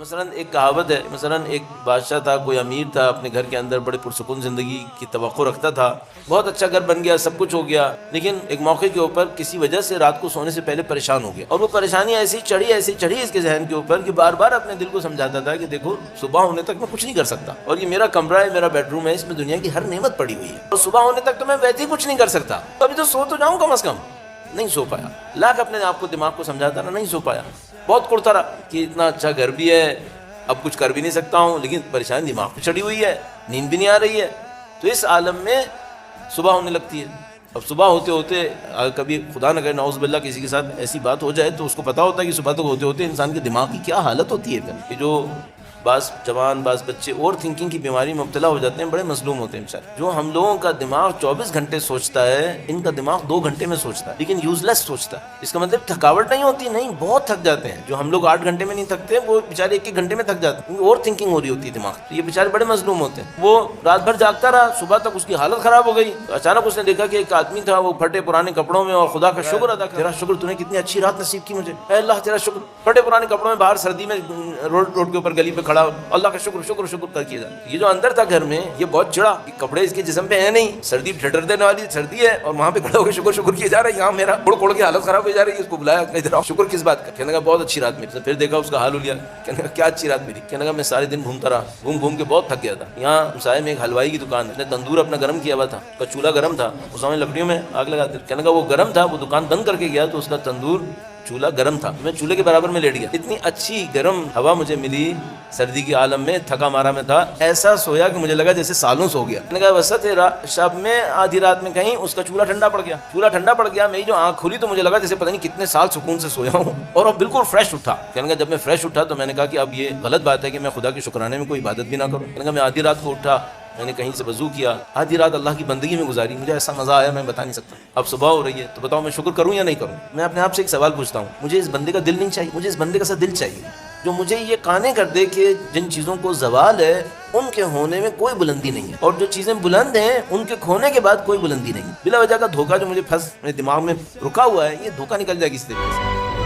مثلاً ایک کہاوت ہے، مثلاً ایک بادشاہ تھا، کوئی امیر تھا، اپنے گھر کے اندر بڑے پرسکون زندگی کی توقع رکھتا تھا، بہت اچھا گھر بن گیا، سب کچھ ہو گیا، لیکن ایک موقع کے اوپر کسی وجہ سے رات کو سونے سے پہلے پریشان ہو گیا، اور وہ پریشانی ایسی چڑھی اس کے ذہن کے اوپر کہ بار بار اپنے دل کو سمجھاتا تھا کہ دیکھو صبح ہونے تک میں کچھ نہیں کر سکتا، اور یہ میرا کمرہ ہے، میرا بیڈ روم ہے، اس میں دنیا کی ہر نعمت پڑی ہوئی ہے، اور صبح ہونے تک تو میں ویسے ہی کچھ نہیں کر سکتا، تو ابھی تو سو تو جاؤں کم از کم۔ نہیں سو پایا، لاکھ اپنے آپ کو دماغ کو سمجھاتا رہا، نہیں سو پایا، بہت کرتا رہا کہ اتنا اچھا گھر بھی ہے، اب کچھ کر بھی نہیں سکتا ہوں، لیکن پریشانی دماغ پہ چڑھی ہوئی ہے، نیند بھی نہیں آ رہی ہے۔ تو اس عالم میں صبح ہونے لگتی ہے، اب صبح ہوتے ہوتے کبھی خدا نہ کرے نعوذ باللہ کسی کے ساتھ ایسی بات ہو جائے تو اس کو پتا ہوتا ہے کہ صبح تک ہوتے ہوتے انسان کے دماغ کی کیا حالت ہوتی ہے، کہ جو بعض جوان بعض بچے اوور تھنکنگ کی بیماری میں مبتلا ہو جاتے ہیں، بڑے مظلوم ہوتے ہیں بیچارے۔ جو ہم لوگوں کا دماغ 24 گھنٹے سوچتا ہے، ان کا دماغ 2 گھنٹے میں سوچتا ہے، لیکن یوز لیس سوچتا ہے۔ اس کا مطلب تھکاوٹ نہیں ہوتی، نہیں، بہت تھک جاتے ہیں۔ جو ہم لوگ 8 گھنٹے میں نہیں تھکتے، وہ بیچارے 1 گھنٹے میں تھک جاتے ہیں، اوور تھنکنگ ہو رہی ہوتی ہے دماغ۔ یہ بیچارے بڑے مظلوم ہوتے ہیں۔ وہ رات بھر جاگتا رہا، صبح تک اس کی حالت خراب ہو گئی، اچانک اس نے دیکھا کہ ایک آدمی تھا، وہ پھٹے پرانے کپڑوں میں، اور خدا کا شکر ادا کر، تیرا شکر، تو نے کتنی اچھی رات نصیب کی مجھے، اے اللہ تیرا شکر۔ پھٹے پرانے کپڑوں میں باہر سردی میں روڈ کے اوپر گلی پہ کھڑا، اللہ کا شکر شکر شکر کر کے جاتا۔ یہ جو اندر تھا گھر میں، یہ بہت چڑھا کہ کپڑے اس کے جسم پہ ہیں نہیں، سردی ٹھٹر دینے والی سردی ہے، اور وہاں پہ کھڑا ہو کے شکر شکر کیے جا رہا ہے، یہاں میرا کوڑ کے حالت خراب ہو جا رہی ہے۔ اس کو بلایا، ادھر آؤ، شکر کس بات کا؟ کہنے لگا بہت اچھی رات میری۔ پھر دیکھا اس کا حال ہو لیا، کہنے لگا کیا اچھی رات میری؟ کہنے لگا میں سارے دن گھومتا رہا، گھوم کے بہت تھک گیا تھا۔ یہاں سائے میں ایک حلوائی کی دکان ہے، تندور اپنا گرم کیا ہوا تھا، اس کا چولہا گرم تھا، اس میں لکڑیوں میں آگ لگاتے۔ کہنے لگا وہ گرم تھا، وہ دکان بند کر کے گیا تو اس کا تندور چولہا گرم تھا، میں چولہے کے برابر میں لیٹ گیا، اتنی اچھی گرم ہوا مجھے ملی، سردی کے عالم میں تھکا مارا میں تھا، ایسا سویا کہ مجھے لگا جیسے سالوں سو گیا۔ میں نے کہا وسط شب میں آدھی رات میں کہیں اس کا چولہا ٹھنڈا پڑ گیا، میری جو آنکھ کھلی تو مجھے لگا جیسے پتہ نہیں کتنے سال سکون سے سویا ہوں، اور اب بالکل فریش اٹھا۔ کہنے لگا جب میں فریش اٹھا تو میں نے کہا کہ اب یہ غلط بات ہے کہ میں خدا کے شکرانے میں کوئی عبادت بھی نہ کروں۔ کہنے لگا میں آدھی رات کو اٹھا، میں نے کہیں سے وضو کیا، آدھی رات اللہ کی بندگی میں گزاری، مجھے ایسا مزہ آیا میں بتا نہیں سکتا۔ اب صبح ہو رہی ہے تو بتاؤ میں شکر کروں یا نہیں کروں؟ میں اپنے آپ سے ایک سوال پوچھتا ہوں، مجھے اس بندے کا دل نہیں چاہیے؟ مجھے اس بندے کا سا دل چاہیے جو مجھے یہ قانع کر دے کہ جن چیزوں کو زوال ہے ان کے ہونے میں کوئی بلندی نہیں ہے، اور جو چیزیں بلند ہیں ان کے کھونے کے بعد کوئی بلندی نہیں۔ بلا وجہ کا دھوکہ جو مجھے میرے دماغ میں رکا ہوا ہے، یہ دھوکہ نکل جائے کسی طریقے سے۔